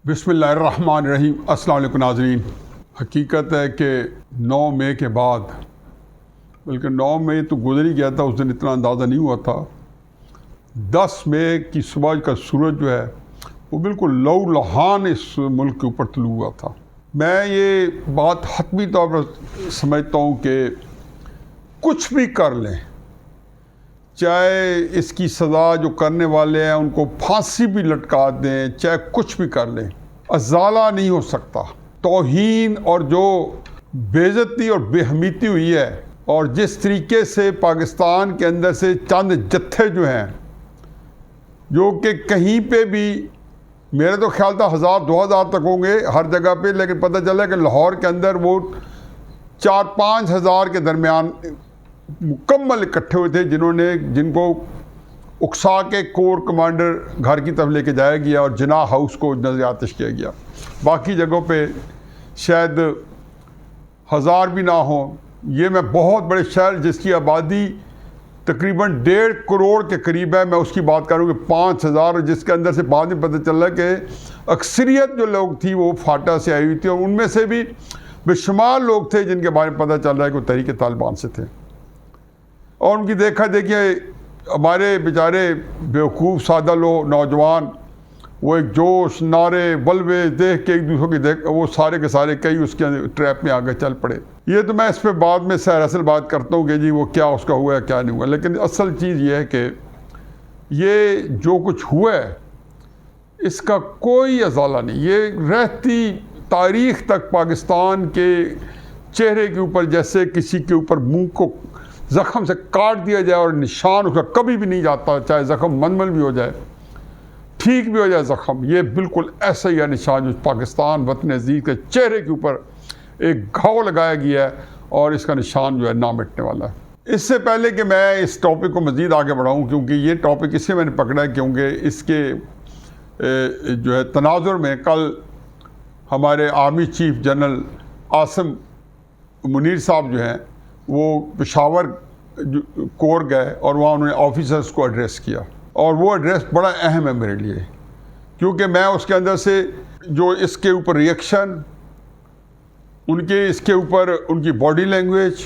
بسم اللہ الرحمن الرحیم۔ السلام علیکم ناظرین۔ حقیقت ہے کہ 9 مئی کے بعد، بلکہ 9 مئی تو گزر ہی گیا تھا، اس دن اتنا اندازہ نہیں ہوا تھا۔ 10 مئی کی صبح کا سورج جو ہے وہ بالکل لو لہان اس ملک کے اوپر طلوع ہوا تھا۔ میں یہ بات حتمی طور پر سمجھتا ہوں کہ کچھ بھی کر لیں، چاہے اس کی سزا جو کرنے والے ہیں ان کو پھانسی بھی لٹکا دیں، چاہے کچھ بھی کر لیں، ازالہ نہیں ہو سکتا۔ توہین اور جو بے عزتی اور بے حمیتی ہوئی ہے، اور جس طریقے سے پاکستان کے اندر سے چند جتھے جو ہیں، جو کہ کہیں پہ بھی میرے تو خیال تھا 1000-2000 تک ہوں گے ہر جگہ پہ، لیکن پتہ چلا کہ لاہور کے اندر وہ 4-5 ہزار کے درمیان مکمل اکٹھے ہوئے تھے، جن کو اکسا کے کور کمانڈر گھر کی طرف لے کے جایا گیا اور جناح ہاؤس کو نظر آتش کیا گیا۔ باقی جگہوں پہ شاید 1000 بھی نہ ہوں۔ یہ میں بہت بڑے شہر جس کی آبادی تقریباً 1.5 کروڑ کے قریب ہے، میں اس کی بات کروں کہ 5000، جس کے اندر سے بعد میں پتہ چل رہا ہے کہ اکثریت جو لوگ تھی وہ فاٹا سے آئی ہوئی تھی، اور ان میں سے بھی بے شمار لوگ تھے جن کے بارے میں پتہ چل رہا ہے کہ وہ تحریک طالبان سے تھے۔ اور ان کی دیکھا دیکھیے ہمارے بیچارے بیوقوف سادہ لوگ نوجوان، وہ ایک جوش، نعرے، بلوے دیکھ کے ایک دوسرے کی وہ سارے کے سارے کئی اس کے ٹریپ میں آگے چل پڑے۔ یہ تو میں اس پہ بعد میں سیر اصل بات کرتا ہوں کہ جی وہ کیا اس کا ہوا ہے کیا نہیں ہوا، لیکن اصل چیز یہ ہے کہ یہ جو کچھ ہوا ہے اس کا کوئی ازالہ نہیں۔ یہ رہتی تاریخ تک پاکستان کے چہرے کے اوپر جیسے کسی کے اوپر منہ کو زخم سے کاٹ دیا جائے اور نشان اس کا کبھی بھی نہیں جاتا، چاہے زخم منمل بھی ہو جائے، ٹھیک بھی ہو جائے زخم، یہ بالکل ایسا ہی ہے نشان جو پاکستان وطن عزیز کے چہرے کے اوپر ایک گھاؤ لگایا گیا ہے، اور اس کا نشان جو ہے نہ مٹنے والا ہے۔ اس سے پہلے کہ میں اس ٹاپک کو مزید آگے بڑھاؤں، کیونکہ یہ ٹاپک اس سے میں نے پکڑا ہے کیونکہ اس کے جو ہے تناظر میں کل ہمارے army chief general Asim Munir صاحب جو ہیں وہ پشاور کور گئے، اور وہاں انہوں نے آفیسرز کو ایڈریس کیا، اور وہ ایڈریس بڑا اہم ہے میرے لیے، کیونکہ میں اس کے اندر سے جو اس کے اوپر ریئیکشن، ان کے اس کے اوپر ان کی باڈی لینگویج،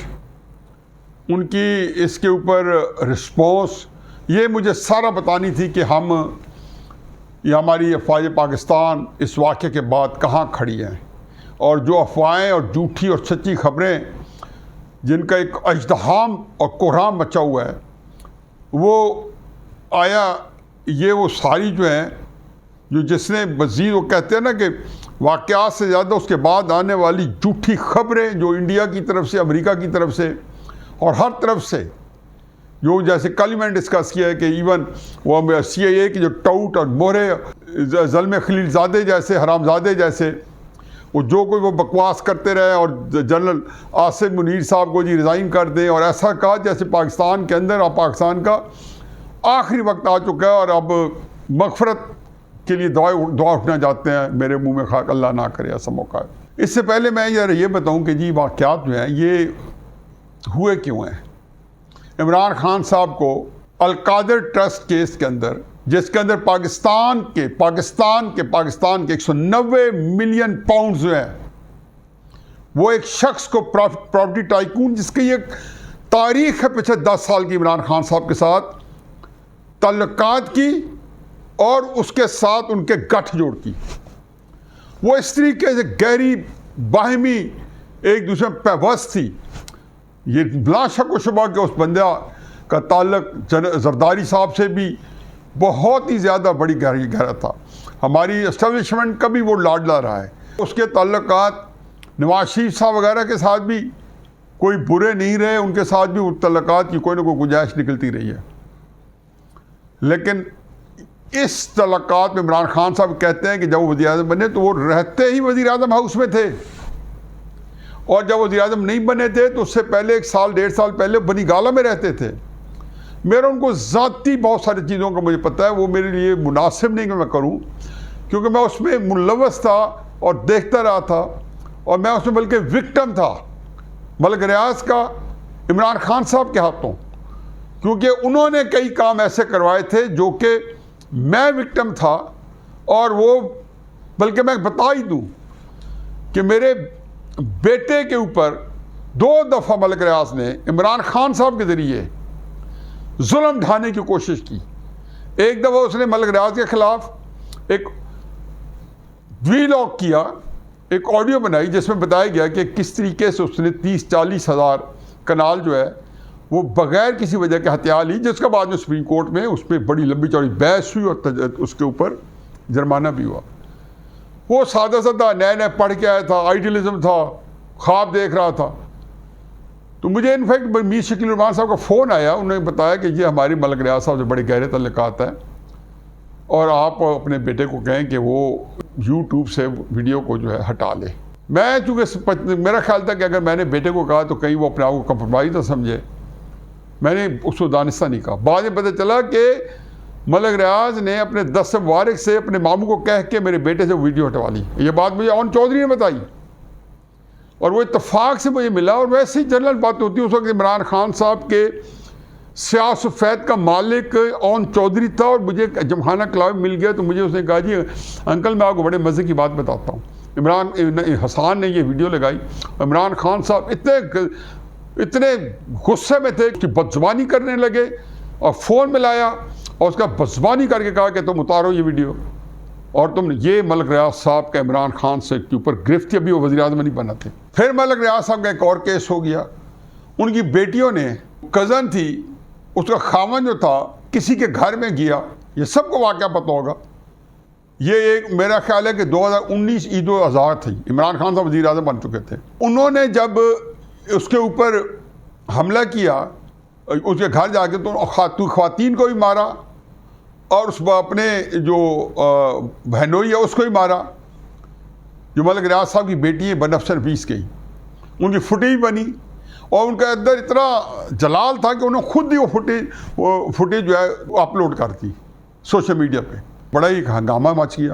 ان کی اس کے اوپر رسپانس، یہ مجھے سارا بتانی تھی کہ یہ ہماری افواج پاکستان اس واقعے کے بعد کہاں کھڑی ہیں، اور جو افواہیں اور جھوٹی اور سچی خبریں جن کا ایک ازدحام اور کوہرام مچا ہوا ہے، وہ آیا یہ وہ ساری جو ہیں جو جس نے مزید وہ کہتے ہیں نا کہ واقعات سے زیادہ اس کے بعد آنے والی جھوٹی خبریں جو انڈیا کی طرف سے، امریکہ کی طرف سے اور ہر طرف سے، جو جیسے کل میں نے ڈسکس کیا ہے کہ ایون وہ CIA کی جو ٹاؤٹ اور مورے زلمے خلیل زادے جیسے، حرام زادے جیسے، وہ جو کوئی وہ بکواس کرتے رہے، اور جنرل عاصم منیر صاحب کو جی ریزائن کر دیں، اور ایسا کہا جیسے پاکستان کے اندر اور پاکستان کا آخری وقت آ چکا ہے اور اب مغفرت کے لیے دعا اٹھنا جاتے ہیں۔ میرے منہ میں خاک، اللہ نہ کرے ایسا موقع ہے۔ اس سے پہلے میں یہ بتاؤں کہ جی واقعات جو ہیں یہ ہوئے کیوں ہیں۔ عمران خان صاحب کو القادر ٹرسٹ کیس کے اندر، جس کے اندر پاکستان کے 190 ملین پاؤنڈز جو ہیں، وہ ایک شخص کو پراپرٹی ٹائکون جس کی ایک تاریخ ہے پچھلے 10 سال کی عمران خان صاحب کے ساتھ تعلقات کی، اور اس کے ساتھ ان کے گٹھ جوڑ کی، وہ اس طریقے سے گہری باہمی ایک دوسرے میں پیوست تھی۔ یہ بلا شک و شبہ کہ اس بندہ کا تعلق زرداری صاحب سے بھی بہت ہی زیادہ بڑی گہرا تھا۔ ہماری اسٹیبلشمنٹ کا بھی وہ لاڈلا رہا ہے۔ اس کے تعلقات نواز شریف صاحب وغیرہ کے ساتھ بھی کوئی برے نہیں رہے، ان کے ساتھ بھی وہ تعلقات کی کوئی نہ کوئی گنجائش نکلتی رہی ہے۔ لیکن اس تعلقات میں عمران خان صاحب کہتے ہیں کہ جب وہ وزیر اعظم بنے تو وہ رہتے ہی وزیر اعظم ہاؤس میں تھے، اور جب وزیر اعظم نہیں بنے تھے تو اس سے پہلے 1-1.5 سال پہلے بنی گالہ میں رہتے تھے۔ میرا ان کو ذاتی بہت ساری چیزوں کا مجھے پتہ ہے، وہ میرے لیے مناسب نہیں کہ میں کروں، کیونکہ میں اس میں ملوث تھا اور دیکھتا رہا تھا، اور میں اس میں بلکہ وکٹم تھا ملک ریاض کا عمران خان صاحب کے ہاتھوں، کیونکہ انہوں نے کئی کام ایسے کروائے تھے جو کہ میں وکٹم تھا، اور وہ بلکہ میں بتا ہی دوں کہ میرے بیٹے کے اوپر 2 دفعہ ملک ریاض نے عمران خان صاحب کے ذریعے ظلم ڈھانے کی کوشش کی. ایک دفعہ اس نے ملک ریاض کے خلاف ایک ویلاگ کیا, ایک آڈیو بنائی جس میں بتایا گیا کہ کس طریقے سے اس نے 30-40 ہزار کنال جو ہے وہ بغیر کسی وجہ کے ہتھیا لی, جس کا بعد میں سپریم کورٹ میں اس پہ بڑی لمبی چوڑی بحث ہوئی اور اس کے اوپر جرمانہ بھی ہوا. وہ سادہ سادہ نئے پڑھ کے آیا تھا, آئیڈیلزم تھا, خواب دیکھ رہا تھا. تو مجھے انفیکٹ میر شکیل الرحمان صاحب کا فون آیا, انہوں نے بتایا کہ یہ ہماری ملک ریاض صاحب سے بڑے گہرے تعلقات ہیں اور آپ اپنے بیٹے کو کہیں کہ وہ یوٹیوب سے ویڈیو کو جو ہے ہٹا لے. میں چونکہ میرا خیال تھا کہ اگر میں نے بیٹے کو کہا تو کہیں وہ اپنے آپ کو کمپرومائز نہ سمجھے, میں نے اس کو دانستہ نہیں کہا. بعد میں پتہ چلا کہ ملک ریاض نے اپنے 10 مبارک سے اپنے ماموں کو کہہ کے میرے بیٹے سے ویڈیو ہٹوا لی. یہ بات مجھے اون چودھری نے بتائی اور وہ اتفاق سے مجھے ملا. اور ویسے ہی جنرل بات ہوتی ہے, اس وقت عمران خان صاحب کے سیاہ سفید کا مالک اون چودھری تھا اور مجھے جمخانہ کلاب مل گیا. تو مجھے اس نے کہا جی انکل میں آپ کو بڑے مزے کی بات بتاتا ہوں. حسان نے یہ ویڈیو لگائی. عمران خان صاحب اتنے غصے میں تھے کہ بدزبانی کرنے لگے اور فون میں لایا اور اس کا بدزبانی کر کے کہا کہ تم اتارو یہ ویڈیو, اور تم یہ ملک ریاض صاحب کا عمران خان سے کے اوپر گرفت, ابھی وہ وزیر اعظم نہیں بنا تھے. پھر ملک ریاض صاحب کا ایک اور کیس ہو گیا. ان کی بیٹیوں نے, کزن تھی, اس کا خاوند جو تھا کسی کے گھر میں گیا, یہ سب کو واقعہ پتہ ہوگا. یہ ایک میرا خیال ہے کہ 2019 عید الاضحیٰ تھی, عمران خان صاحب وزیر اعظم بن چکے تھے. انہوں نے جب اس کے اوپر حملہ کیا اس کے گھر جا کے, تو خواتین کو بھی مارا اور اس اپنے جو بہنوئی ہے اس کو بھی مارا. جو ملک ریاض صاحب کی بیٹی ہے بنفس نفیس گئی, ان کی فوٹیج بنی اور ان کا اندر اتنا جلال تھا کہ انہوں نے خود ہی وہ فوٹیج جو ہے وہ اپلوڈ کر دی سوشل میڈیا پہ. بڑا ہی ہنگامہ مچ گیا.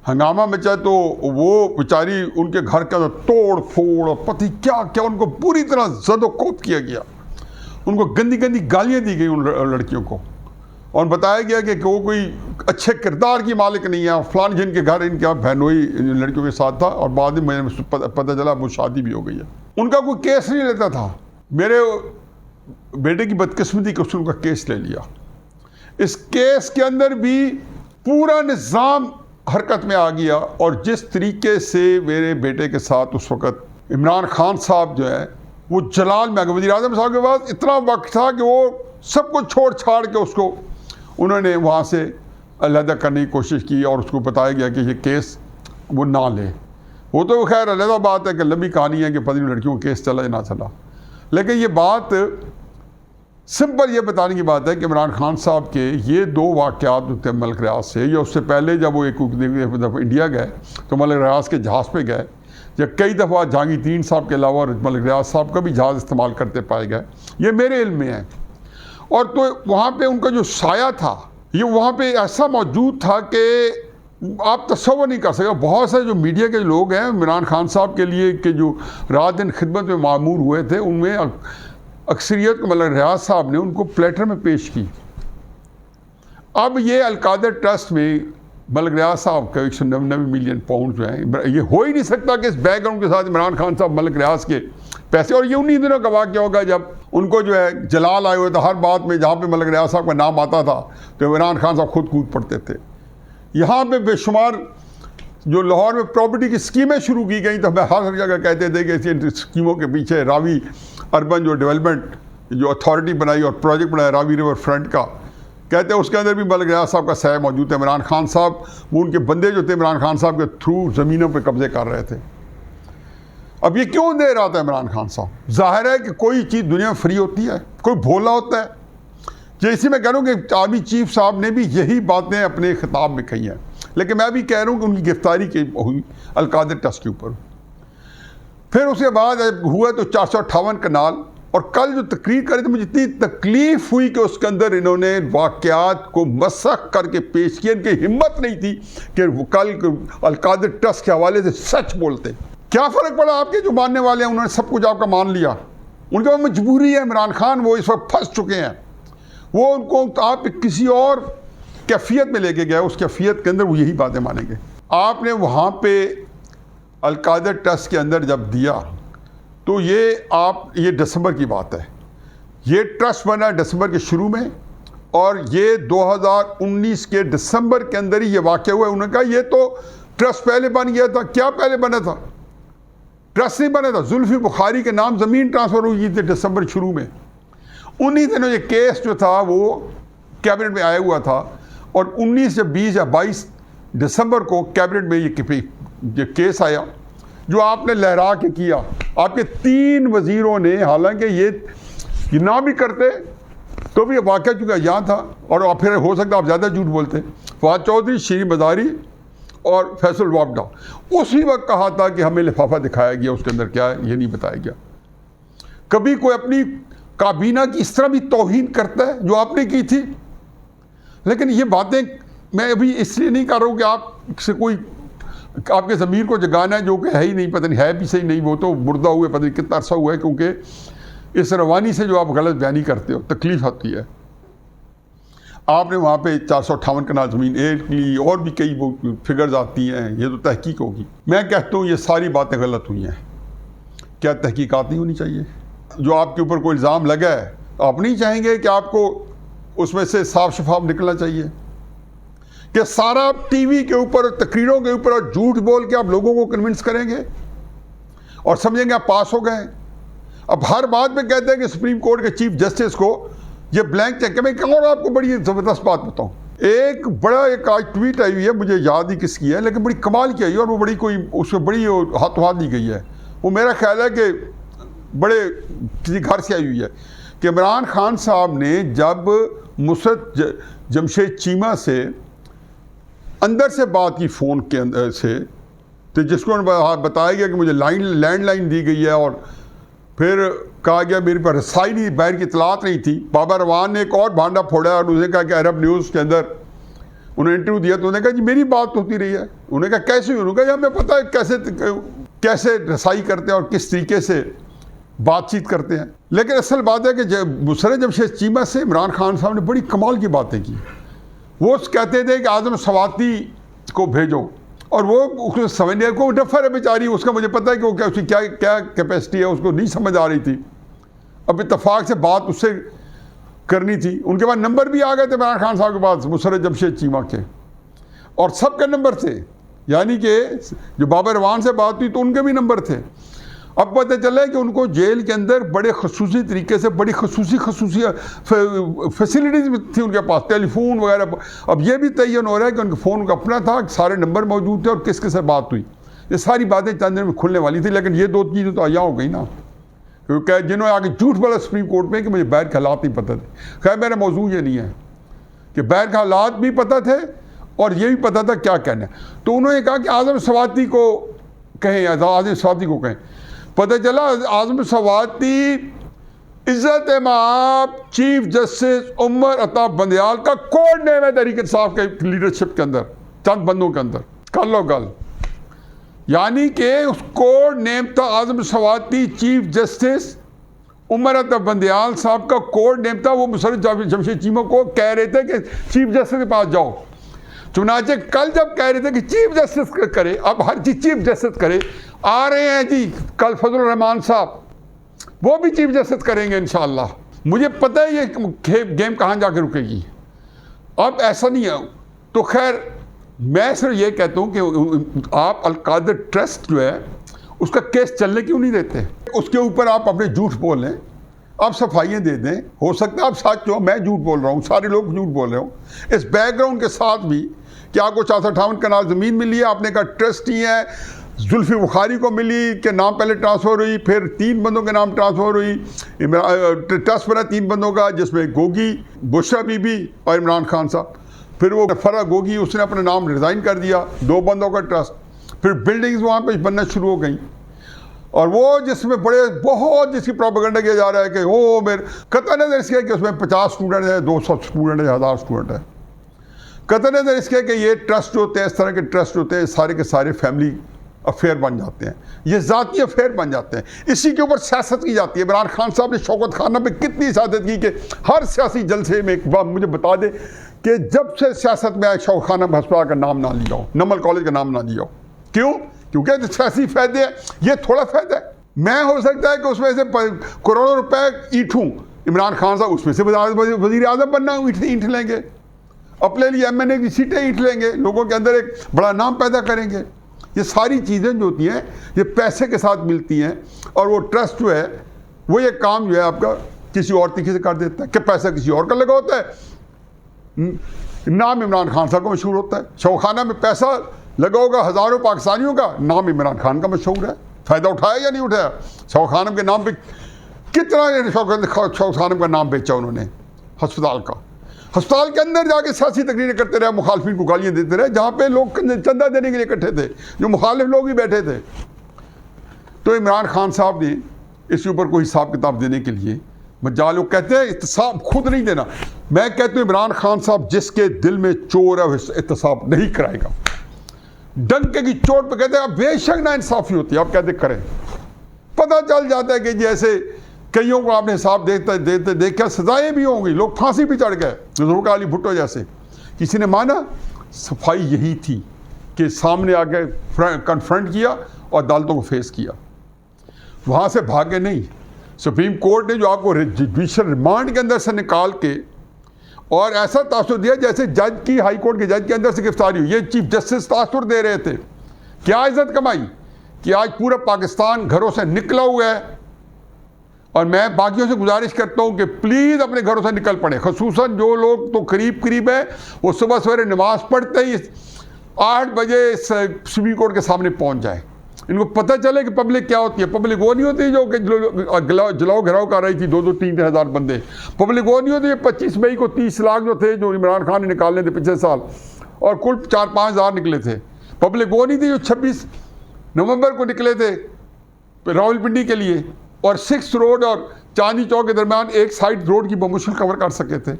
ہنگامہ مچا تو وہ بیچاری ان کے گھر کے اندر توڑ پھوڑ اور پتہ کیا کیا, ان کو پوری طرح زد و کوب کیا گیا. ان کو گندی گندی گالیاں دی گئی ان لڑکیوں کو, اور بتایا گیا کہ وہ کوئی اچھے کردار کی مالک نہیں ہے. فلان جن کے گھر ان کے بہنوئی لڑکیوں کے ساتھ تھا, اور بعد میں مجھے پتہ چلا وہ شادی بھی ہو گئی ہے. ان کا کوئی کیس نہیں لیتا تھا. میرے بیٹے کی بدقسمتی کہ اس نے ان کا کیس لے لیا. اس کیس کے اندر بھی پورا نظام حرکت میں آ گیا, اور جس طریقے سے میرے بیٹے کے ساتھ اس وقت عمران خان صاحب جو ہے وہ جلال میں, وزیر اعظم صاحب کے پاس اتنا وقت تھا کہ وہ سب کو چھوڑ چھاڑ کے اس کو انہوں نے وہاں سے علیحدہ کرنے کی کوشش کی, اور اس کو بتایا گیا کہ یہ کیس وہ نہ لے. وہ تو خیر علیحدہ بات ہے کہ لمبی کہانی ہے کہ پتہ نہیں لڑکیوں کا کیس چلا یا نہ چلا, لیکن یہ بات سمپل یہ بتانے کی بات ہے کہ عمران خان صاحب کے یہ 2 واقعات جو تھے ملک ریاض سے, یا اس سے پہلے جب وہ ایک دفعہ انڈیا گئے تو ملک ریاض کے جہاز پہ گئے, یا کئی دفعہ جہانگیر ترین صاحب کے علاوہ ملک ریاض صاحب کا بھی جہاز استعمال کرتے پائے گئے, یہ میرے علم میں ہے. اور تو وہاں پہ ان کا جو سایہ تھا یہ وہاں پہ ایسا موجود تھا کہ آپ تصور نہیں کر سکتے. بہت سے جو میڈیا کے لوگ ہیں عمران خان صاحب کے لیے کہ جو رات دن خدمت میں معمور ہوئے تھے, ان میں اکثریت کو ملک ریاض صاحب نے ان کو پلیٹر میں پیش کی. اب یہ القادر ٹرسٹ میں ملک ریاض صاحب کا 199 ملین پاؤنڈ جو ہیں, یہ ہو ہی نہیں سکتا کہ اس بیک گراؤنڈ کے ساتھ عمران خان صاحب ملک ریاض کے پیسے, اور یہ انہی دنوں کا واقعہ ہوگا جب ان کو جو ہے جلال آئے ہوئے تھے. ہر بات میں جہاں پہ ملک ریاض صاحب کا نام آتا تھا تو عمران خان صاحب خود کود پڑتے تھے. یہاں پہ بے شمار جو لاہور میں پراپرٹی کی اسکیمیں شروع کی گئیں تو ہمیں ہر جگہ کہتے تھے کہ اس اسکیموں کے پیچھے راوی اربن جو ڈیولپمنٹ جو اتھارٹی بنائی اور پروجیکٹ بنایا راوی ریور فرنٹ کا, کہتے ہیں اس کے اندر بھی ملک ریاض صاحب کا سایہ موجود ہے. عمران خان صاحب وہ ان کے بندے جو تھے عمران خان صاحب کے تھرو زمینوں پہ قبضے کر رہے تھے. اب یہ کیوں دے رہا تھا عمران خان صاحب؟ ظاہر ہے کہ کوئی چیز دنیا میں فری ہوتی ہے, کوئی بھولا ہوتا ہے. جیسے میں کہہ رہا ہوں کہ آرمی چیف صاحب نے بھی یہی باتیں اپنے خطاب میں کہی ہیں, لیکن میں بھی کہہ رہا ہوں کہ ان کی گرفتاری کی ہوئی القادر ٹرسٹ کے اوپر. پھر اس کے بعد ہوا تو 458 کنال, اور کل جو تقریر کری تو مجھے اتنی تکلیف ہوئی کہ اس کے اندر انہوں نے واقعات کو مسخ کر کے پیش کیا. ان کی ہمت نہیں تھی کہ وہ کل القادر ٹرسٹ کے حوالے سے سچ بولتے. کیا فرق پڑا, آپ کے جو ماننے والے ہیں انہوں نے سب کچھ آپ کا مان لیا. ان کا مجبوری ہے. عمران خان وہ اس وقت پھنس چکے ہیں. وہ ان کو آپ کسی اور کیفیت میں لے کے گئے, اس کیفیت کے اندر وہ یہی باتیں مانیں گے. آپ نے وہاں پہ القادر ٹرسٹ کے اندر جب دیا تو یہ دسمبر کی بات ہے، یہ ٹرسٹ بنا دسمبر کے شروع میں، اور یہ 2019 کے دسمبر کے اندر ہی یہ واقعہ ہوا ہے۔ انہوں نے کہا یہ تو ٹرسٹ پہلے بن گیا تھا۔ کیا پہلے بنا تھا؟ ٹرسٹ نہیں بنا تھا، زلفی بخاری کے نام زمین ٹرانسفر ہوئی تھی دسمبر شروع میں۔ انہی دنوں یہ کیس جو تھا وہ کیبنٹ میں آیا ہوا تھا، اور 19 یا 20 یا 22 دسمبر کو کیبنٹ میں یہ کیس آیا جو آپ نے لہرا کے کیا۔ آپ کے 3 وزیروں نے، حالانکہ یہ نہ بھی کرتے تو بھی واقعہ چونکہ یہاں تھا، اور پھر ہو سکتا آپ زیادہ جھوٹ بولتے، فواد چودھری، شیریں مزاری اور فیصل وابڈا، اسی وقت کہا تھا کہ ہمیں لفافہ دکھایا گیا، اس کے اندر کیا ہے یہ نہیں بتایا گیا۔ کبھی کوئی اپنی کابینہ کی اس طرح بھی توہین کرتا ہے جو آپ نے کی تھی؟ لیکن یہ باتیں میں ابھی اس لیے نہیں کر رہا ہوں کہ آپ سے کوئی آپ کے ضمیر کو جگانا ہے، جو کہ ہے ہی نہیں، پتہ نہیں ہے بھی صحیح نہیں، وہ تو مردہ ہوئے پتہ نہیں کتنا عرصہ ہوا ہے، کیونکہ اس روانی سے جو آپ غلط بیانی کرتے ہو تکلیف آتی ہے۔ آپ نے وہاں پہ 458 کنال زمین ایک لی، اور بھی کئی وہ فگرز آتی ہیں، یہ تو تحقیق ہوگی۔ میں کہتا ہوں یہ ساری باتیں غلط ہوئی ہیں۔ کیا تحقیقات نہیں ہونی چاہیے؟ جو آپ کے اوپر کوئی الزام لگا ہے، آپ نہیں چاہیں گے کہ آپ کو اس میں سے صاف شفاف نکلنا چاہیے؟ کہ سارا ٹی وی کے اوپر اور تقریروں کے اوپر اور جھوٹ بول کے آپ لوگوں کو کنونس کریں گے اور سمجھیں گے آپ پاس ہو گئے؟ اب ہر بات میں کہتے ہیں کہ سپریم کورٹ کے چیف جسٹس کو یہ بلینک چیک، میں اور آپ کو بڑی زبردست بات بتاؤں، ایک آج ٹویٹ آئی ہوئی ہے، مجھے یاد ہی کس کی ہے، لیکن بڑی کمال کی آئی ہے، اور وہ بڑی کوئی اس میں بڑی ہاتھوں ہاتھ دی گئی ہے۔ وہ میرا خیال ہے کہ بڑے کسی گھر سے آئی ہوئی ہے، کہ عمران خان صاحب نے جب مسرت جمشید چیمہ سے اندر سے بات کی فون کے اندر سے، تو جس کو بتایا گیا کہ مجھے لینڈ لائن دی گئی ہے، اور پھر کہا گیا میرے پر رسائی نہیں، باہر کی اطلاعات نہیں تھی۔ بابا روان نے ایک اور بھانڈا پھوڑا، اور انہوں نے کہا کہ عرب نیوز کے اندر انہوں نے انٹرویو دیا، تو انہوں نے کہا جی میری بات ہوتی رہی ہے۔ انہوں نے کہا کیسے ہوئی؟ انہوں نے کہا ہمیں پتہ ہے کیسے رسائی کرتے ہیں اور کس طریقے سے بات چیت کرتے ہیں۔ لیکن اصل بات ہے کہ مسرت جمشید چیمہ سے عمران خان صاحب نے بڑی کمال کی باتیں کی۔ وہ کہتے تھے کہ اعظم سواتی کو بھیجو، اور وہ سمجھنے کو ڈفر ہے بیچاری، اس کا مجھے پتہ ہے کہ وہ اس کی کیا کیپیسٹی ہے، اس کو نہیں سمجھ آ رہی تھی۔ اب اتفاق سے بات اس سے کرنی تھی، ان کے پاس نمبر بھی آ گئے تھے عمران خان صاحب کے پاس مسرت جمشید چیمہ کے، اور سب کے نمبر تھے، یعنی کہ جو بابا روان سے بات ہوئی تو ان کے بھی نمبر تھے۔ اب پتہ چلا کہ ان کو جیل کے اندر بڑے خصوصی طریقے سے بڑی خصوصی فیسلٹیز تھی ان کے پاس، ٹیلی فون وغیرہ۔ اب یہ بھی تعین ہو رہا ہے کہ ان کے فون کا اپنا تھا، سارے نمبر موجود تھے، اور کس کے سے بات ہوئی۔ یہ ساری باتیں چند دن میں کھلنے والی تھی، لیکن یہ 2 چیزیں تو آیا ہو گئی نا، کیونکہ جنہوں نے آگے جھوٹ بولا سپریم کورٹ میں کہ مجھے باہر کے حالات نہیں پتہ تھے۔ خیر میرا موضوع یہ نہیں ہے کہ باہر کے حالات بھی پتہ تھے اور یہ بھی پتہ تھا کیا کہنا ہے۔ تو انہوں نے کہا کہ اعظم سواتی کو کہیں، اعظم سواتی کو کہیں۔ پتہ چلا اعظم سواتی عزت مآب چیف جسٹس عمر عطا بندیال کا کوڈ نیم ہے تحریک انصاف کے لیڈرشپ کے اندر، چند بندوں کے اندر، کر لو گل، یعنی کہ اس کوڈ نیم تھا اعظم سواتی چیف جسٹس عمر عطا بندیال صاحب کا کوڈ نیم تھا۔ وہ مسرت جمشید چیمہ کو کہہ رہے تھے کہ چیف جسٹس کے پاس جاؤ، چنانچہ کل جب کہہ رہے تھے کہ چیف جسٹس کرے، اب ہر چیز چیف جسٹس کرے، آ رہے ہیں جی کل فضل الرحمان صاحب، وہ بھی چیف جسٹس کریں گے انشاءاللہ۔ مجھے پتہ ہے یہ گیم کہاں جا کے رکے گی، اب ایسا نہیں ہے۔ تو خیر میں صرف یہ کہتا ہوں کہ آپ القادر ٹرسٹ جو ہے اس کا کیس چلنے کیوں نہیں دیتے؟ اس کے اوپر آپ اپنے جھوٹ بول لیں، آپ صفائیاں دے دیں، ہو سکتا ہے آپ سچ ہو، میں جھوٹ بول رہا ہوں، سارے لوگ جھوٹ بول رہے ہوں، اس بیک گراؤنڈ کے ساتھ بھی کہ آپ کو 458 کنال زمین ملی ہے، آپ نے کہا ٹرسٹی ہے، زلفی بخاری کو ملی کہ نام پہلے ٹرانسفر ہوئی، پھر 3 بندوں کے نام ٹرانسفر ہوئی، ٹرسٹ بنا 3 بندوں کا، جس میں گوگی، بشرا بی بی اور عمران خان صاحب۔ پھر وہ فرا گوگی اس نے اپنا نام ریزائن کر دیا، 2 بندوں کا ٹرسٹ۔ پھر بلڈنگز وہاں پہ بننا شروع ہو گئیں، اور وہ جس میں بڑے بہت جس کی پروپیگنڈا کیا جا رہا ہے کہ وہ میرے قطع نظر اس کے کہ اس میں 50 اسٹوڈنٹ ہیں، 200 اسٹوڈنٹ ہیں، 1000 اسٹوڈنٹ ہیں، قطع نظر اس کے کہ یہ ٹرسٹ ہوتے ہیں، اس طرح کے ٹرسٹ ہوتے ہیں، سارے کے سارے فیملی افیئر بن جاتے ہیں، یہ ذاتی افیئر بن جاتے ہیں، اسی کے اوپر سیاست کی جاتی ہے۔ عمران خان صاحب نے شوکت خانہ پہ کتنی سیاست کی کہ ہر سیاسی جلسے میں ایک بار مجھے بتا دے کہ جب سے سیاست میں آئے شوکت خانہ ہسپتال کا نام نہ لیا ہو، نمل کالج کا نام نہ لیا ہو۔ کیوں؟ کیونکہ سیاسی فائدے ہیں، یہ تھوڑا فائدہ ہے۔ میں ہو سکتا ہے کہ اس میں سے کروڑوں روپے اینٹھوں، عمران خان صاحب اس میں سے وزیر اعظم بننا اینٹ لیں گے، اپنے لیے ایم این اے کی سیٹیں اینٹ لیں گے، لوگوں کے اندر ایک بڑا نام پیدا کریں گے۔ یہ ساری چیزیں جو ہوتی ہیں یہ پیسے کے ساتھ ملتی ہیں، اور وہ ٹرسٹ جو ہے وہ یہ کام جو ہے آپ کا کسی اور طریقے سے کر دیتا ہے کہ پیسہ کسی اور کا لگا ہوتا ہے، نام عمران خان صاحب کا مشہور ہوتا ہے۔ شوکت خانہ میں پیسہ لگا ہوگا ہزاروں پاکستانیوں کا، نام عمران خان کا مشہور ہے۔ فائدہ اٹھایا یا نہیں اٹھایا؟ شوکت خانہ کے نام پہ کتنا شوکت خانہ کا نام بیچا انہوں نے، ہسپتال کا۔ ہسپتال کے اندر جا کے سیاسی تقریریں کرتے رہے، مخالفین کو گالیاں دیتے رہے، جہاں پہ لوگ چندہ دینے کے لیے اکٹھے تھے، جو مخالف لوگ بھی بیٹھے تھے۔ تو عمران خان صاحب نے اس کے اوپر کوئی حساب کتاب دینے کے لیے جہاں لوگ کہتے ہیں احتساب خود نہیں دینا، میں کہتا ہوں عمران خان صاحب جس کے دل میں چور ہے وہ احتساب نہیں کرائے گا۔ ڈنکے کی چوٹ پہ کہتے ہیں اب بے شک نا انصافی ہوتی ہے، آپ کہتے کریں، پتہ چل جاتا ہے کہ جیسے کئیوں کو آپ نے حساب دیتے دیکھا، سزائیں بھی ہوں گی، لوگ پھانسی بھی چڑھ گئے، ذوالفقار علی بھٹو جیسے۔ کسی نے مانا صفائی یہی تھی کہ سامنے آ کے کنفرنٹ کیا اور عدالتوں کو فیس کیا، وہاں سے بھاگے نہیں۔ سپریم کورٹ نے جو آپ کو جوڈیشل ریمانڈ کے اندر سے نکال کے اور ایسا تاثر دیا جیسے جج کی، ہائی کورٹ کے جج کے اندر سے گرفتاری ہوئی، یہ چیف جسٹس تاثر دے رہے تھے۔ کیا عزت کمائی کہ آج پورا پاکستان گھروں سے نکلا ہوا ہے، اور میں باقیوں سے گزارش کرتا ہوں کہ پلیز اپنے گھروں سے نکل پڑے، خصوصاً جو لوگ تو قریب ہیں، وہ صبح سویرے نماز پڑھتے ہی 8 بجے سپریم کورٹ کے سامنے پہنچ جائیں۔ ان کو پتہ چلے کہ پبلک کیا ہوتی ہے۔ پبلک وہ نہیں ہوتی جو کہ جلاؤ گھراؤ کر رہی تھی 2-3 ہزار بندے۔ پبلک وہ نہیں ہوتی 25 مئی کو 30 لاکھ جو تھے جو عمران خان نے نکالنے تھے پچھلے سال، اور کل 4-5 ہزار نکلے تھے۔ پبلک وہ نہیں تھی جو 26 نومبر کو نکلے تھے راولپنڈی کے لیے، اور 6 روڈ اور چاندنی چوک کے درمیان ایک سائڈ روڈ کی بمشکل کور کر سکے تھے،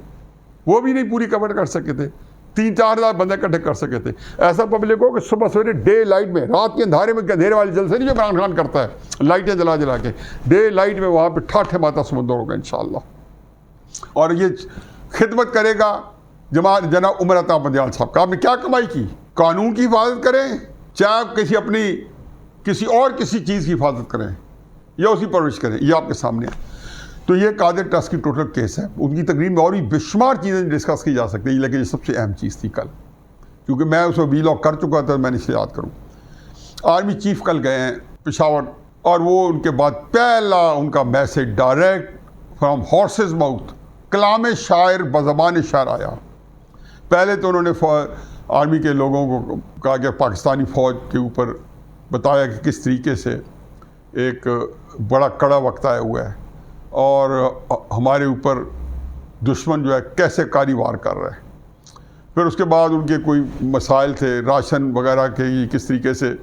وہ بھی نہیں پوری کور کر سکے تھے، 3-4 ہزار بندے اکٹھے کر سکے تھے۔ ایسا پبلک ہو کہ صبح سویرے ڈے لائٹ میں، رات کے اندھارے میں اندھیرے والے جلسے نہیں جو عمران خان کرتا ہے، لائٹیں جلا کے ڈے لائٹ میں وہاں پہ ٹھاٹھے ماتا سمندر ہوگا انشاءاللہ۔ اور یہ خدمت کرے گا جناب عمر عطا بندیال صاحب کا۔ آپ نے کیا کمائی کی؟ قانون کی حفاظت کریں، چاہے آپ کسی اور کسی چیز کی حفاظت کریں یا اسی پرورش کریں، یہ آپ کے سامنے ہے۔ تو یہ قادر ٹرسٹ کی ٹوٹل کیس ہے۔ ان کی تقریر میں اور بھی بے شمار چیزیں ڈسکس کی جا سکتی ہیں، لیکن یہ سب سے اہم چیز تھی کل، کیونکہ میں اس کو وی لاگ کر چکا تھا، میں نے اسے یاد کروں۔ آرمی چیف کل گئے ہیں پشاور، اور وہ ان کے بعد پہلا ان کا message direct from horses mouth, کلام شاعر بزبان شاعر آیا۔ پہلے تو انہوں نے آرمی کے لوگوں کو کہا کہ پاکستانی فوج کے اوپر بتایا کہ کس طریقے سے ایک بڑا کڑا وقت آیا ہوا ہے، اور ہمارے اوپر دشمن جو ہے کیسے کاری وار کر رہا ہے۔ پھر اس کے بعد ان کے کوئی مسائل تھے راشن وغیرہ کے، کس طریقے سے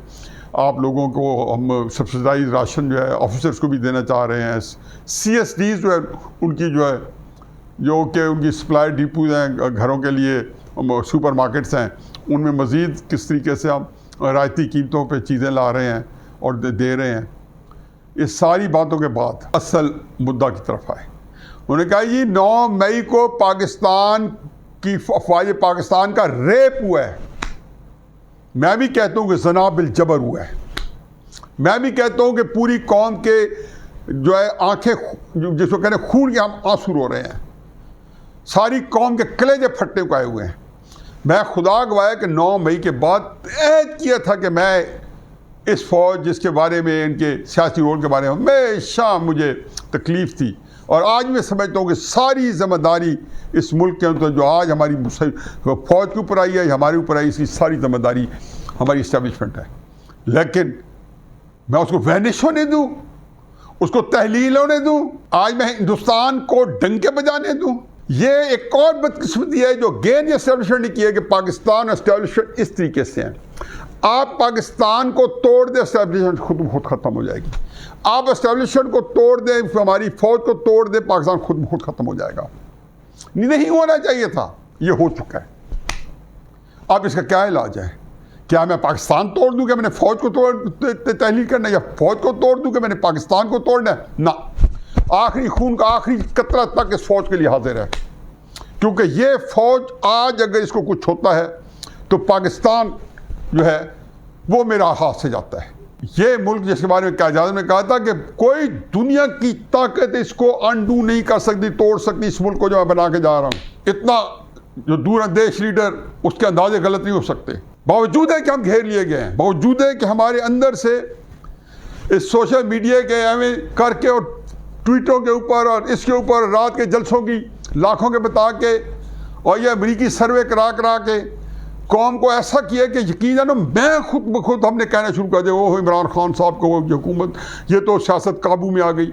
آپ لوگوں کو ہم سبسڈائز راشن جو ہے آفیسرس کو بھی دینا چاہ رہے ہیں، سی ایس ڈیز جو ہے ان کی جو کہ ان کی سپلائی ڈیپوز ہیں گھروں کے لیے، سپر مارکیٹس ہیں، ان میں مزید کس طریقے سے ہم رعایتی قیمتوں پہ چیزیں لا رہے ہیں اور دے رہے ہیں۔ اس ساری باتوں کے بعد اصل مدعا کی طرف آئے۔ انہوں نے کہا یہ 9 مئی کو پاکستان کی افواج پاکستان کا ریپ ہوا ہے۔ میں بھی کہتا ہوں کہ زنا بالجبر ہوا ہے۔ میں بھی کہتا ہوں کہ پوری قوم کے جو ہے آنکھیں، جس کو کہتے ہیں خون کے ہم آنسو رو رہے ہیں، ساری قوم کے کلیجے پھٹنے کو آئے ہوئے ہیں۔ میں خدا گواہ کہ 9 مئی کے بعد عہد کیا تھا کہ میں اس فوج جس کے بارے میں، ان کے سیاسی رول کے بارے میں ہمیشہ مجھے تکلیف تھی، اور آج میں سمجھتا ہوں کہ ساری ذمہ داری اس ملک کے اندر جو آج ہماری فوج کے اوپر آئی ہے، ہمارے اوپر آئی، اس کی ساری ذمہ داری ہماری اسٹیبلشمنٹ ہے۔ لیکن میں اس کو وینش ہونے دوں، اس کو تحلیل ہونے دوں، آج میں ہندوستان کو ڈنکے بجانے دوں؟ یہ ایک اور بدقسمتی ہے جو گین اسٹیبلشمنٹ نے کی ہے کہ پاکستان اسٹیبلشمنٹ اس طریقے سے ہیں۔ آپ پاکستان کو توڑ دیں، اسٹیبلشمنٹ خود ختم ہو جائے گی۔ آپ اسٹیبلشمنٹ کو توڑ دیں، ہماری فوج کو توڑ دیں، پاکستان خود ختم ہو جائے گا۔ نہیں ہونا چاہیے تھا، یہ ہو چکا ہے۔ اب اس کا کیا علاج ہے؟ کیا میں پاکستان توڑ دوں کہ میں نے فوج کو تحلیل کرنا ہے، یا فوج کو توڑ دوں کہ میں نے پاکستان کو توڑنا ہے؟ نہ، آخری خون کا آخری قطرہ تک اس فوج کے لیے حاضر ہے، کیونکہ یہ فوج آج اگر اس کو کچھ ہوتا ہے تو پاکستان جو ہے وہ میرا ہاتھ سے جاتا ہے۔ یہ ملک جس کے بارے میں قائد اعظم نے کہا تھا کہ کوئی دنیا کی طاقت اس کو انڈو نہیں کر سکتی، توڑ سکتی اس ملک کو جو میں بنا کے جا رہا ہوں۔ اتنا جو دور اندیش لیڈر، اس کے اندازے غلط نہیں ہو سکتے، باوجود ہے کہ ہم گھیر لیے گئے ہیں، باوجود ہے کہ ہمارے اندر سے اس سوشل میڈیا کے ایویں کر کے اور ٹویٹوں کے اوپر اور اس کے اوپر رات کے جلسوں کی لاکھوں کے بتا کے اور یہ امریکی سروے کرا کے قوم کو ایسا کیا کہ یقیناً میں خود بخود ہم نے کہنا شروع کر دیا وہ عمران خان صاحب کو یہ حکومت، یہ تو سیاست قابو میں آ گئی۔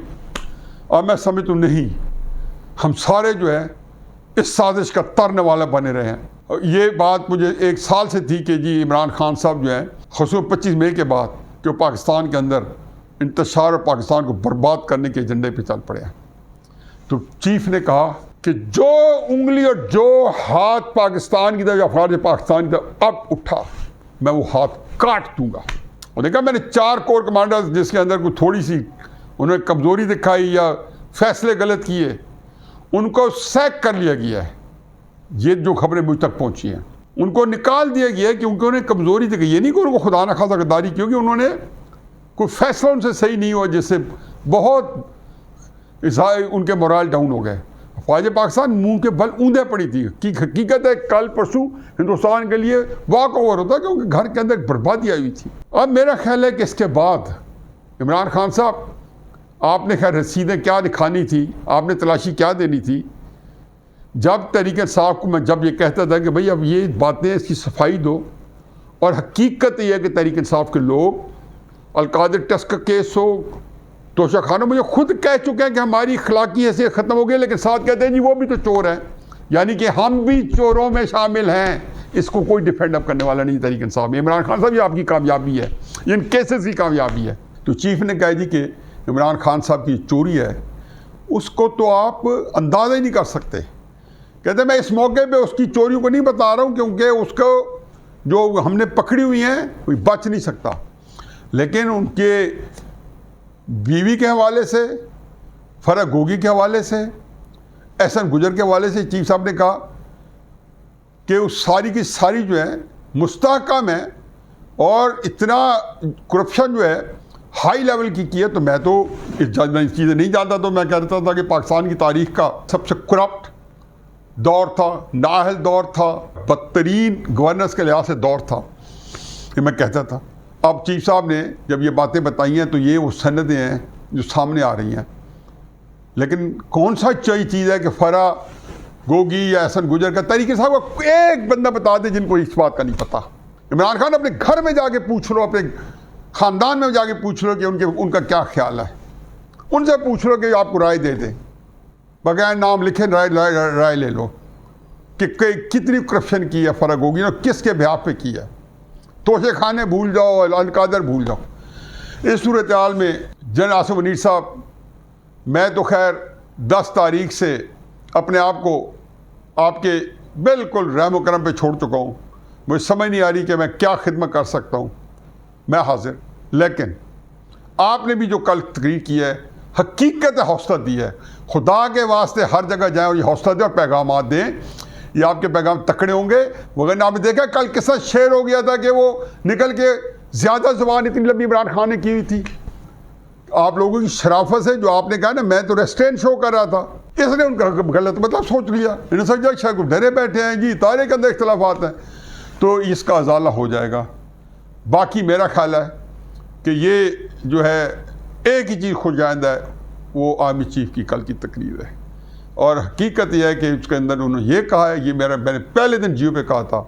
اور میں سمجھتا ہوں نہیں، ہم سارے جو ہے اس سازش کا ترنے والا بنے رہے ہیں۔ یہ بات مجھے 1 سال سے تھی کہ جی عمران خان صاحب جو ہے خصوصاً 25 مئی کے بعد کہ وہ پاکستان کے اندر انتشار اور پاکستان کو برباد کرنے کے ایجنڈے پہ چل پڑے ہیں، تو چیف نے کہا کہ جو انگلی اور جو ہاتھ پاکستان کی طرف یا افواج پاکستان کی طرف اب اٹھا میں وہ ہاتھ کاٹ دوں گا۔ اور دیکھا میں نے 4 کور کمانڈرز جس کے اندر کوئی تھوڑی سی انہوں نے کمزوری دکھائی یا فیصلے غلط کیے، ان کو سیک کر لیا گیا ہے۔ یہ جو خبریں مجھ تک پہنچی ہیں ان کو نکال دیا گیا ہے کہ انہوں نے کمزوری دکھائی، یہ نہیں کہ ان کو خدا نہ خاصا غداری، کیونکہ انہوں نے کوئی فیصلہ ان سے صحیح نہیں ہوا جس سے بہت ان کے مورال ڈاؤن ہو گئے۔ فوج پاکستان منہ کے بل اوندے پڑی تھی۔ حقیقت ہے کل پرسوں ہندوستان کے لیے واک اوور ہوتا کیونکہ گھر کے اندر بربادی آئی ہوئی تھی۔ اب میرا خیال ہے کہ اس کے بعد عمران خان صاحب آپ نے خیر رسیدیں کیا دکھانی تھی، آپ نے تلاشی کیا دینی تھی؟ جب تحریک انصاف کو میں جب یہ کہتا تھا کہ بھئی اب یہ باتیں اس کی صفائی دو، اور حقیقت یہ ہے کہ تحریک انصاف کے لوگ القادر ٹرسٹ کا کیس ہو، توشہ خانہ مجھے خود کہہ چکے ہیں کہ ہماری اخلاقی حیثیت ختم ہو گئی، لیکن ساتھ کہتے ہیں جی وہ بھی تو چور ہیں، یعنی کہ ہم بھی چوروں میں شامل ہیں۔ اس کو کوئی ڈیفینڈ اپ کرنے والا نہیں تحریک انصاف میں۔ عمران خان صاحب یہ آپ کی کامیابی ہے، ان کیسز کی کامیابی ہے۔ تو چیف نے کہا جی کہ عمران خان صاحب کی چوری ہے، اس کو تو آپ اندازہ ہی نہیں کر سکتے۔ کہتے ہیں میں اس موقع پہ اس کی چوریوں کو نہیں بتا رہا ہوں کیونکہ اس کو جو ہم نے پکڑی ہوئی ہیں کوئی بچ نہیں سکتا، لیکن ان کے بیوی کے حوالے سے، فرح گوگی کے حوالے سے، احسن گجر کے حوالے سے چیف صاحب نے کہا کہ اس ساری کی ساری جو ہے مستحکم ہے، اور اتنا کرپشن جو ہے ہائی لیول کی ہے۔ تو میں تو اس چیزیں نہیں جانتا، تو میں کہتا تھا کہ پاکستان کی تاریخ کا سب سے کرپٹ دور تھا، نااہل دور تھا، بدترین گورننس کے لحاظ سے دور تھا، یہ میں کہتا تھا۔ اب چیف صاحب نے جب یہ باتیں بتائی ہیں تو یہ وہ سندیں ہیں جو سامنے آ رہی ہیں، لیکن کون سا چیز ہے کہ فرح گوگی یا احسن گجر کا طریقے صاحب کو ایک بندہ بتا دے جن کو اس بات کا نہیں پتا؟ عمران خان اپنے گھر میں جا کے پوچھ لو، اپنے خاندان میں جا کے پوچھ لو کہ ان کا کیا خیال ہے، ان سے پوچھ لو کہ آپ کو رائے دے دیں، بغیر نام لکھے رائے لے لو کہ کتنی کرپشن کی ہے فرح گوگی نے، کس کے بہاف پہ کی ہے۔ توشے خانے بھول جاؤ، القادر بھول جاؤ۔ اس صورتحال میں جنرل آصف منیر صاحب، میں تو خیر 10 تاریخ سے اپنے آپ کو آپ کے بالکل رحم و کرم پہ چھوڑ چکا ہوں، مجھے سمجھ نہیں آ رہی کہ میں کیا خدمت کر سکتا ہوں، میں حاضر۔ لیکن آپ نے بھی جو کل تقریر کی ہے حقیقت حوصلہ دی ہے، خدا کے واسطے ہر جگہ جائیں اور یہ حوصلہ دیں اور پیغامات دیں، یہ آپ کے پیغام تکڑے ہوں گے۔ وغیرہ آپ نے دیکھا کل کس طرح شعر ہو گیا تھا کہ وہ نکل کے زیادہ زبان اتنی لمبی عمران خان نے کی ہوئی تھی۔ آپ لوگوں کی شرافت سے جو آپ نے کہا نا میں تو ریسٹرینٹ شو کر رہا تھا، اس نے ان کا غلط مطلب سوچ لیا، انہوں نے سمجھا شاید کو ڈرے بیٹھے ہیں جی تارے کے اندر اختلافات ہیں، تو اس کا ازالہ ہو جائے گا۔ باقی میرا خیال ہے کہ یہ جو ہے ایک ہی چیز خوش آئندہ ہے، وہ آرمی چیف کی کل کی تقریر ہے، اور حقیقت یہ ہے کہ اس کے اندر انہوں نے یہ کہا ہے، یہ میں نے پہلے دن جیو پہ کہا تھا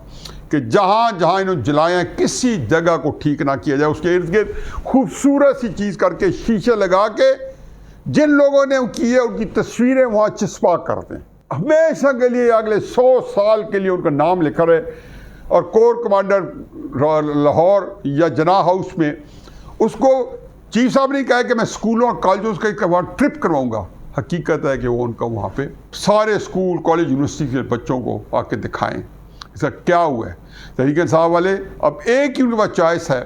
کہ جہاں جہاں انہوں نے جلائے ہیں کسی جگہ کو ٹھیک نہ کیا جائے، اس کے ارد گرد خوبصورت سی چیز کر کے شیشے لگا کے جن لوگوں نے کی ہے ان کی تصویریں وہاں چسپا کر دیں، ہمیشہ کے لیے اگلے 100 سال کے لیے ان کا نام لکھا رہے، اور کور کمانڈر لاہور یا جناح ہاؤس میں اس کو چیف صاحب نے کہا کہ میں اسکولوں اور کالجوں کا وہاں ٹرپ کرواؤں گا۔ حقیقت ہے کہ وہ ان کا وہاں پہ سارے اسکول کالج یونیورسٹی کے بچوں کو آ کے دکھائیں اس کا کیا ہوا ہے؟ تحریک انصاف والے اب ایک ہی ان کے پاس چوائس ہے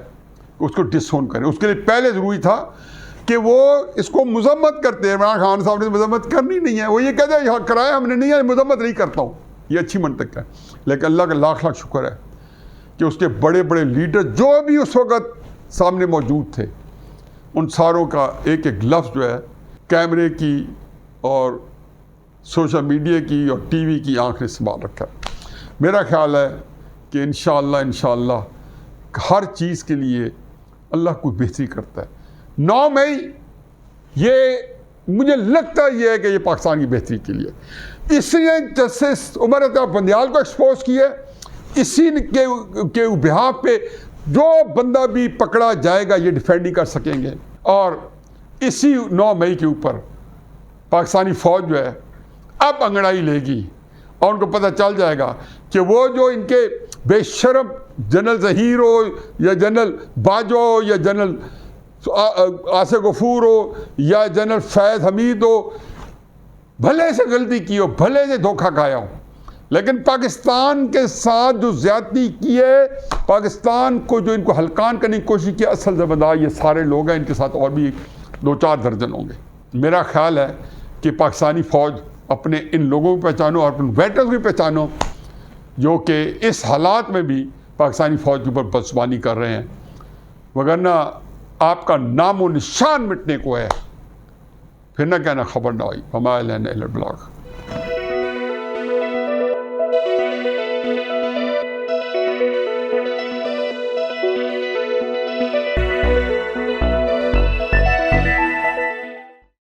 کہ اس کو ڈسون کریں. اس کے لیے پہلے ضروری تھا کہ وہ اس کو مذمت کرتے ہیں. عمران خان صاحب نے مذمت کرنی نہیں ہے, وہ یہ کہتے ہیں یہاں کرایا ہم نے نہیں ہے, مذمت نہیں کرتا ہوں. یہ اچھی منطق ہے. لیکن اللہ کا لاکھ لاکھ شکر ہے کہ اس کے بڑے بڑے لیڈر جو بھی اس وقت سامنے موجود تھے, ان ساروں کا ایک ایک لفظ جو ہے کیمرے کی اور سوشل میڈیا کی اور ٹی وی کی آنکھ نے سنبھال رکھا ہے. میرا خیال ہے کہ انشاءاللہ ہر چیز کے لیے اللہ کوئی بہتری کرتا ہے. 9 مئی یہ مجھے لگتا یہ ہے کہ یہ پاکستان کی بہتری کے لیے, اسی نے جسٹس عمر عطا بندیال کو ایکسپوز کیا, اسی کے بہاف پہ جو بندہ بھی پکڑا جائے گا یہ ڈیفینڈ نہیں کر سکیں گے. اور اسی 9 مئی کے اوپر پاکستانی فوج جو ہے اب انگڑائی لے گی اور ان کو پتہ چل جائے گا کہ وہ جو ان کے بے شرم جنرل ظہیر ہو یا جنرل باجو ہو یا جنرل آصف غفور ہو یا جنرل فیض حمید ہو, بھلے سے غلطی کی ہو, بھلے سے دھوکہ کھایا ہو, لیکن پاکستان کے ساتھ جو زیادتی کی ہے, پاکستان کو جو ان کو ہلکان کرنے کی کوشش کی, اصل ذمہ دار یہ سارے لوگ ہیں. ان کے ساتھ اور بھی 2-4 درجن ہوں گے. میرا خیال ہے کہ پاکستانی فوج اپنے ان لوگوں کو پہچانو اور اپنے ویٹرز بھی پہچانو جو کہ اس حالات میں بھی پاکستانی فوج کے اوپر بدزبانی کر رہے ہیں, وگرنہ آپ کا نام و نشان مٹنے کو ہے. پھر نہ کہنا خبر نہ ہوئی. ہمارے لینے البلاغ.